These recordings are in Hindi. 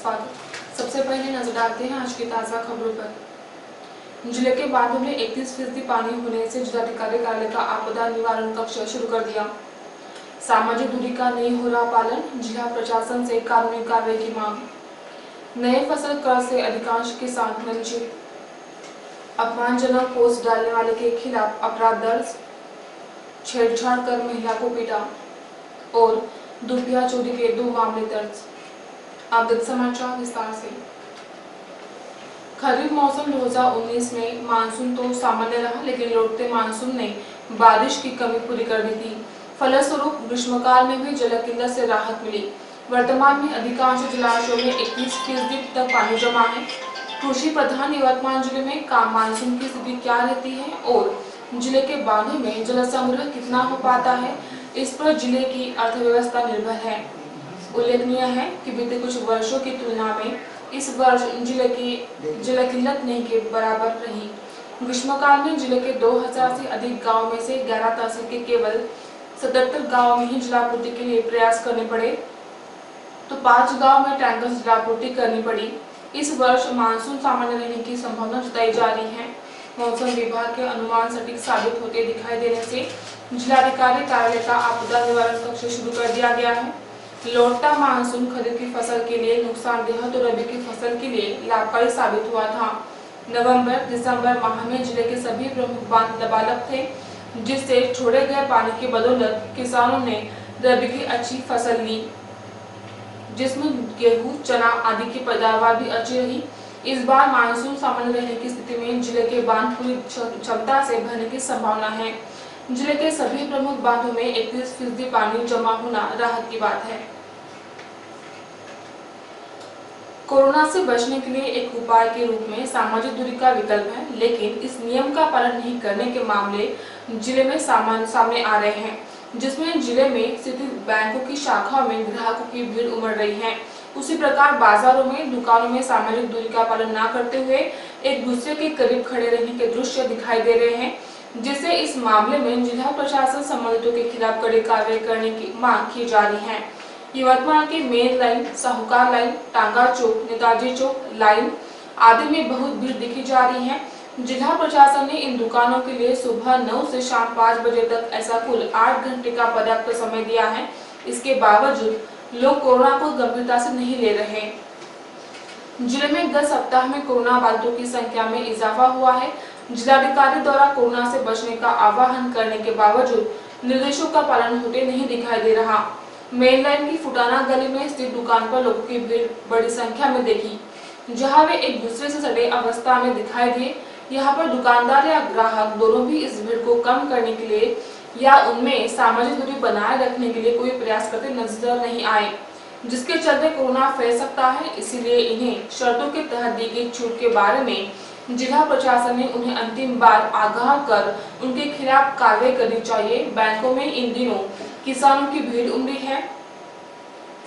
स्वागत। सबसे पहले नजर डालते हैं आज की ताजा खबरों पर। जिले के बांधों में 31% पानी होने से जिलाधिकारी कार्यालय का आपदा निवारण कक्ष शुरू कर दिया। सामाजिक दूरी का नहीं हो रहा पालन, जिला प्रशासन से कानूनी कार्रवाई की मांग। नए फसल कर्ज से अधिकांश किसान वंचित। अपमानजनक पोस्ट डालने वाले के खिलाफ अपराध दर्ज। छेड़छाड़ कर महिला को पीटा और दुपहिया चोरी के 2 मामले दर्ज। अब समाचार विस्तार से। खरीफ मौसम 2019 में मानसून तो सामान्य रहा, लेकिन लौटते मानसून ने बारिश की कमी पूरी कर दी थी। फलस्वरूप ग्रीष्मकाल में भी जल किल्लत से राहत मिली। वर्तमान में अधिकांश जलाशयों में 21% तक पानी जमा है। कृषि प्रधान यवतमाल जिले में काम मानसून की स्थिति क्या रहती है और जिले के बांधों में जल संग्रह कितना हो पाता है, इस पर जिले की अर्थव्यवस्था निर्भर है। उल्लेखनीय है कि बीते कुछ वर्षों की तुलना में इस वर्ष जिले की जल किल्लत नहीं के बराबर रही। ग्रीष्मकाल में जिले के 2000 से अधिक गांव में से 11 तहसील के केवल 77 गांव में ही जलापूर्ति के लिए प्रयास करने पड़े, तो 5 गांव में टैंकर से जलापूर्ति करनी पड़ी। इस वर्ष मानसून सामान्य रहने की संभावना जताई जा रही है। मौसम विभाग के अनुमान सटीक साबित होते दिखाई देने से जिलाधिकारी कार्यालय का आपदा निवारण कक्ष शुरू कर दिया गया है। लौटता मानसून खरीफ की फसल के लिए नुकसानदेह तो रबी की फसल के लिए लाभकारी साबित हुआ था। नवंबर-दिसंबर माह में जिले के सभी प्रमुख बांध लबालब थे, जिससे छोड़े गए पानी की बदौलत किसानों ने रबी की अच्छी फसल ली, जिसमें गेहूं, चना आदि की पैदावार भी अच्छी रही। इस बार मानसून सामान्य रहने की स्थिति में जिले के बांध पूरी क्षमता से भरने की संभावना है। जिले के सभी प्रमुख बांधों में 31% पानी जमा होना राहत की बात है। कोरोना से बचने के लिए एक उपाय के रूप में सामाजिक दूरी का विकल्प है, लेकिन इस नियम का पालन नहीं करने के मामले जिले में सामने आ रहे हैं, जिसमें जिले में स्थित बैंकों की शाखाओं में ग्राहकों की भीड़ उमड़ रही है। उसी प्रकार बाजारों में, दुकानों में सामाजिक दूरी का पालन न करते हुए एक दूसरे के करीब खड़े रहने के दृश्य दिखाई दे रहे हैं, जिससे इस मामले में जिला प्रशासन संबंधितों के खिलाफ कड़ी कार्रवाई करने की मांग की जा रही है। यवतमाल के मेन लाइन, साहूकार लाइन, टांगा चौक, नेताजी चौक लाइन आदि में बहुत भीड़ दिखी जा रही है। जिला प्रशासन ने इन दुकानों के लिए सुबह 9 से शाम 5 बजे तक ऐसा कुल 8 घंटे का पर्याप्त समय दिया है। इसके बावजूद लोग कोरोना को गंभीरता से नहीं ले रहे। जिले में गत सप्ताह में कोरोना बाधितों की संख्या में इजाफा हुआ है। जिलाधिकारी द्वारा कोरोना से बचने का आह्वान करने के बावजूद निर्देशों का पालन होते नहीं दिखाई दे रहा। मेन लाइन की फुटाना गली में स्थित दुकान पर लोगों की भीड़ बड़ी संख्या में देखी, जहां वे एक दूसरे से सटे अवस्था में दिखाई दिए। यहां पर दुकानदार या ग्राहक दोनों भी इस भीड़ को कम करने के लिए या उनमें सामाजिक दूरी बनाए रखने के लिए कोई प्रयास करते नजर नहीं आए, जिसके चलते कोरोना फैल सकता है। इसीलिए इन्हें शर्तों के तहत दी गई छूट के बारे में जिला प्रशासन ने उन्हें अंतिम बार आगाह कर उनके खिलाफ कार्रवाई करनी चाहिए। बैंकों में इन दिनों किसानों की भीड़ उमड़ी है।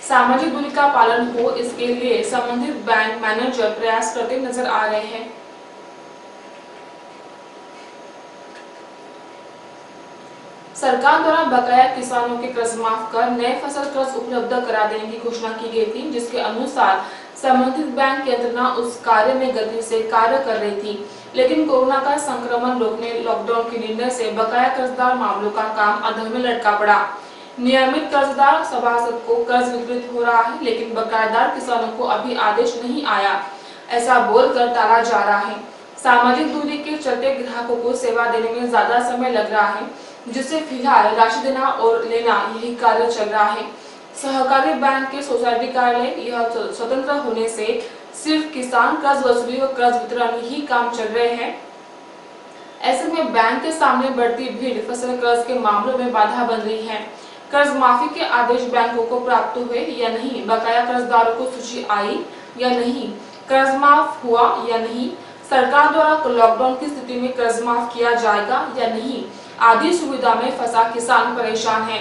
सामाजिक दूरी का पालन हो, इसके लिए संबंधित बैंक मैनेजर प्रयास करते नजर आ रहे हैं। सरकार द्वारा बकाया किसानों के कर्ज माफ कर नए फसल कर्ज उपलब्ध करा देने की घोषणा की गई थी, जिसके अनुसार संबंधित बैंक यंत्रणा उस कार्य में गति से कार्य कर रही थी, लेकिन कोरोना का संक्रमण रोकने लॉकडाउन के निर्णय से बकाया कर्जदार मामलों का काम अधर में लटका पड़ा। नियमित कर्जदार सभासद को कर्ज वितरित हो रहा है, लेकिन बकायादार किसानों को अभी आदेश नहीं आया, ऐसा बोलकर टाला जा रहा है। सामाजिक दूरी के चलते ग्राहकों को सेवा देने में ज्यादा समय लग रहा है, जिससे फिलहाल राशि देना और लेना यही कार्य चल रहा है। सहकारी बैंक के सोसाइटी कार्यालय यह स्वतंत्र होने से सिर्फ किसान कर्ज वसूली व कर्ज वितरण ही काम चल रहे हैं। ऐसे में बैंक के सामने बढ़ती भीड़ फसल कर्ज के मामलों में बाधा बन रही है। कर्ज माफी के आदेश बैंकों को प्राप्त हुए या नहीं, बकाया कर्जदारों को सूची आई या नहीं, कर्ज माफ हुआ या नहीं, सरकार द्वारा लॉकडाउन की स्थिति में कर्ज माफ किया जाएगा या नहीं आदि सुविधा में फंसा किसान परेशान है।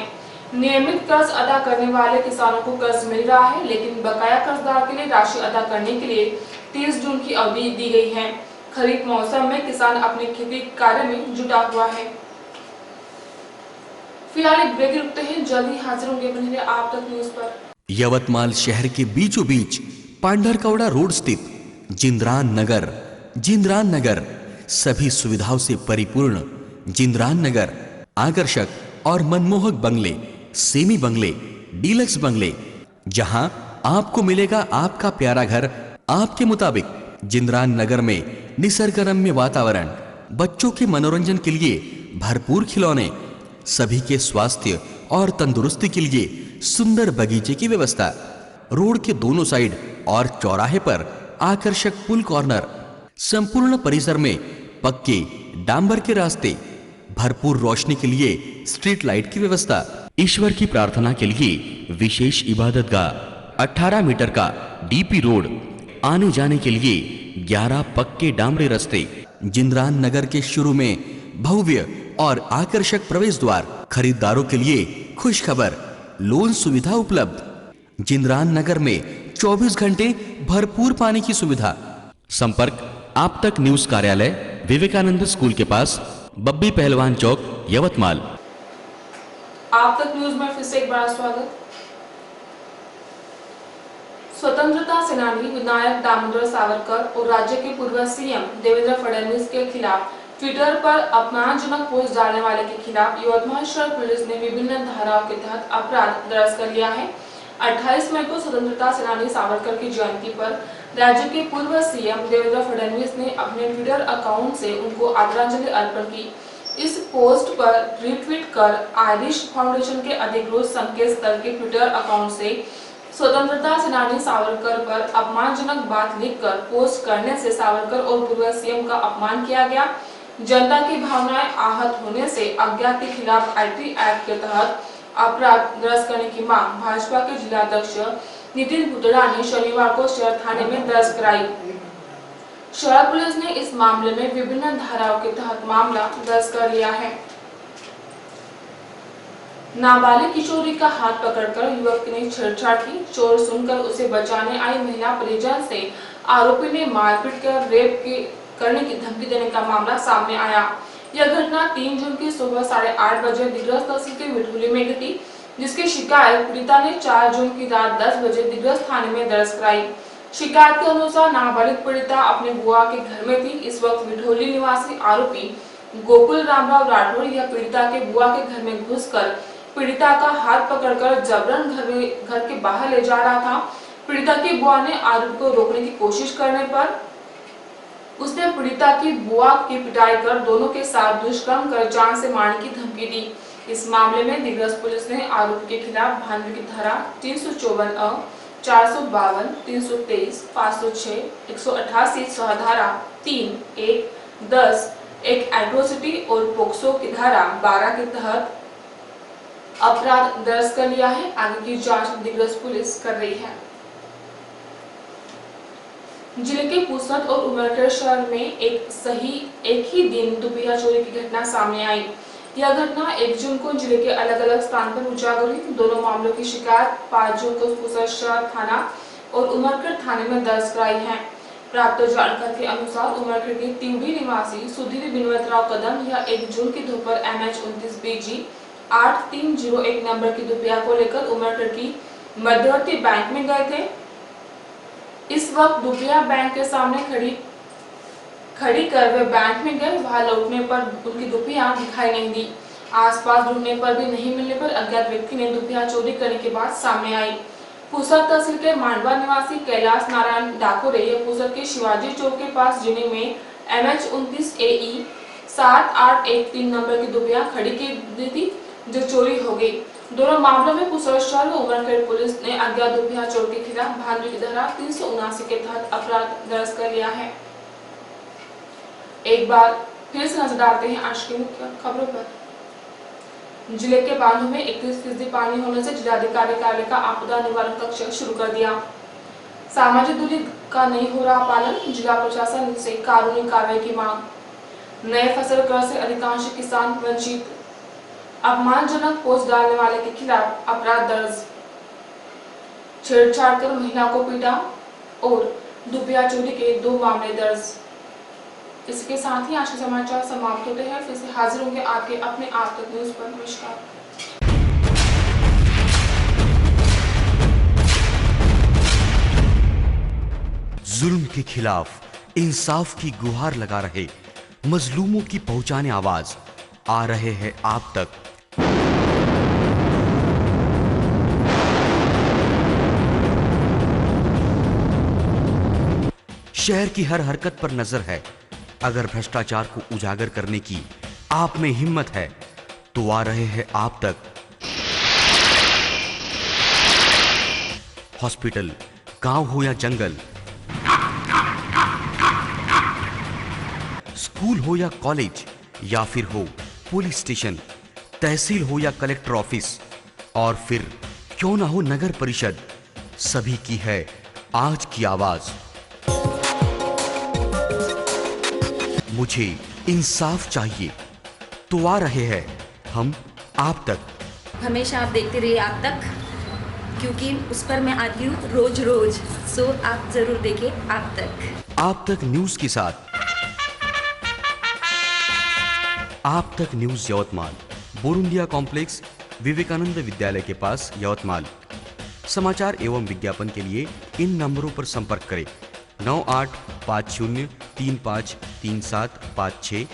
नियमित कर्ज अदा करने वाले किसानों को कर्ज मिल रहा है, लेकिन बकाया कर्जदार के लिए राशि अदा करने के लिए 30 जून की अवधि दी गई है। खरीफ मौसम में किसान अपने खेती कार्य में जुटा हुआ है। फिलहाल एक ब्रेक रुकते हैं, जल्दी हाजिर होंगे बने आप तक न्यूज पर। यवतमाल शहर के बीचों बीच पांढरकौड़ा रोड स्थित जिंद्रान नगर सभी सुविधाओं से परिपूर्ण जिंद्रान नगर आकर्षक और मनमोहक बंगले, सेमी बंगले, डीलक्स बंगले, जहां आपको मिलेगा आपका प्यारा घर आपके मुताबिक। जिंद्रान नगर में निसर्गरम्य वातावरण, बच्चों के मनोरंजन के लिए भरपूर खिलौने, सभी के स्वास्थ्य और तंदुरुस्ती के लिए सुंदर बगीचे की व्यवस्था, रोड के दोनों साइड और चौराहे पर आकर्षक पुल कॉर्नर, संपूर्ण परिसर में पक्के डांबर के रास्ते, भरपूर रोशनी के लिए स्ट्रीट लाइट की व्यवस्था, ईश्वर की प्रार्थना के लिए विशेष इबादतगाह, 18 मीटर का डीपी रोड, आने जाने के लिए 11 पक्के डामरे रास्ते, जिंद्रान नगर के शुरू में भव्य और आकर्षक प्रवेश द्वार, खरीदारों के लिए खुश खबर, लोन सुविधा उपलब्ध। जिंद्रान नगर में 24 घंटे भरपूर पानी की सुविधा। संपर्क आप तक न्यूज कार्यालय, विवेकानंद स्कूल के पास, बब्बी पहलवान चौक, यवतमाल। आप तक न्यूज में फिर से एक बार स्वागत। स्वतंत्रता सेनानी विनायक दामोदर सावरकर और राज्य के पूर्व सीएम देवेंद्र फडणवीस के खिलाफ ट्विटर पर अपमानजनक पोस्ट डालने वाले के खिलाफ यवतमाल शहर पुलिस ने विभिन्न धाराओं के तहत अपराध दर्ज कर लिया है। 28 मई को स्वतंत्रता सेनानी सावरकर की जयंती पर राज्य के पूर्व सीएम देवेंद्र फडणवीस ने अपने ट्विटर अकाउंट से उनको आदरांजलि अर्पण की। इस पोस्ट पर रीट्वीट कर आयरिश फाउंडेशन के अधिकृत संकेत स्थल के ट्विटर अकाउंट से स्वतंत्रता सेनानी सावरकर पर अपमानजनक बात लिखकर पोस्ट करने से सावरकर और पूर्व सीएम का अपमान किया गया। जनता की भावनाएं आहत होने से अज्ञात के खिलाफ आईटी एक्ट के तहत अपराध दर्ज करने की मांग भाजपा के जिलाध्यक्ष नितिन भुतड़ा ने शनिवार को शहर थाने में दर्ज कराई। शहर पुलिस ने इस मामले में विभिन्न धाराओं के तहत मामला दर्ज कर लिया है। नाबालिग किशोरी का हाथ पकड़कर युवक ने छेड़छाड़ की। चोर सुनकर उसे बचाने आई महिला परिजन से आरोपी ने मारपीट कर रेप करने की धमकी देने का मामला सामने आया। यह घटना 3 जून की सुबह 8:30 बजे दिग्रस तहसील के विठोली में घटी, जिसकी शिकायत पीड़िता ने 4 जून की रात 10 बजे दिग्रस थाने में दर्ज कराई। शिकायत के अनुसार नाबालिग पीड़िता अपने बुआ के घर में थी। इस वक्त विठोली निवासी आरोपी गोकुल रामराव राठौर यह पीड़िता के बुआ के घर में घुसकर पीड़िता का हाथ पकड़कर जबरन घर के बाहर ले जा रहा था। पीड़िता की बुआ ने आरोपी को रोकने की कोशिश करने पर उसने पीड़िता की बुआ की पिटाई कर दोनों के साथ दुष्कर्म कर जान से मारने की धमकी दी। इस मामले में दिग्रस पुलिस ने आरोपी के खिलाफ भानवी की धारा 354 452, 323, 506, 188 धारा 3, 1, 10, एक एट्रोसिटी और पोक्सो की धारा 12 के तहत अपराध दर्ज कर लिया है। आगे की जांच दिग्रस पुलिस कर रही है। जिले के पुसद और उमरखेड़ शहर में एक ही दिन दुपहिया चोरी की घटना सामने आई। यह घटना 1 जून को जिले के अलग अलग स्थान पर उजागर हुई। दोनों मामलों की शिकायत 5 जून को पुसद शहर थाना और उमरखेड़ थाने में दर्ज कराई है। प्राप्त जानकारी के अनुसार उमरखेड़ के तिवड़ी निवासी सुधीर बिनवतराव कदम यह 1 जून की दोपहर MH29 BG 8301 नंबर की दुपहिया को लेकर उमरखेड़ की मध्यवर्ती बैंक में गए थे। इस वक्त दुपहिया बैंक के सामने खड़ी कर वे बैंक में गए। वहां लौटने पर उनकी दुपहिया दिखाई नहीं दी। आसपास ढूंढने पर भी नहीं मिलने पर अज्ञात व्यक्ति ने दुपहिया चोरी करने की बात सामने आई। पुसद तहसील के मांडवा निवासी कैलाश नारायण डाकोरे यह पुसद के शिवाजी चौक के पास जिले में MH29 AE 7813 नंबर की दुपहिया खड़ी की दी थी, जो चोरी हो गई। दोनों मामलों में पुसद शहर और उमरखेड़ पुलिस ने अज्ञात दुपहिया चोर के खिलाफ भानवी की धारा 379 के तहत अपराध दर्ज कर लिया है। एक बार फिर से नजर डालते हैं आज की मुख्य खबरों पर। जिले के बांधों में 31% पानी होने से जिलाधिकारी कार्यालय का आपदा निवारण कक्ष शुरू कर दिया। सामाजिक दूरी का नहीं हो रहा पालन, जिला प्रशासन से कानूनी कार्रवाई की मांग। नए फसल कर से अधिकांश किसान वंचित। अपमानजनक पोस्ट डालने वाले के खिलाफ अपराध दर्ज। छेड़छाड़ कर महिला को पीटा और दुपहिया चोरी के 2 मामले दर्ज। इसके साथ ही आज के समाचार समाप्त होते हैं। फिर से हाजिर होंगे आपके अपने आप तक न्यूज पर। नमस्कार। जुल्म के खिलाफ इंसाफ की गुहार लगा रहे मजलूमों की पहुंचाने आवाज आ रहे हैं आप तक। शहर की हर हरकत पर नजर है। अगर भ्रष्टाचार को उजागर करने की आप में हिम्मत है तो आ रहे हैं आप तक। हॉस्पिटल, गांव हो या जंगल, स्कूल हो या कॉलेज, या फिर हो पुलिस स्टेशन, तहसील हो या कलेक्टर ऑफिस, और फिर क्यों ना हो नगर परिषद, सभी की है आज की आवाज। मुझे इंसाफ चाहिए तो आ रहे हैं हम आप तक। हमेशा आप देखते रहिए आप तक, क्योंकि उस पर मैं आती हूँ रोज रोज। सो आप जरूर देखिए आप तक न्यूज के साथ। आप तक न्यूज यवतमाल, बोरुंडिया कॉम्प्लेक्स, विवेकानंद विद्यालय के पास, यवतमाल। समाचार एवं विज्ञापन के लिए इन नंबरों पर संपर्क करें: 9850353756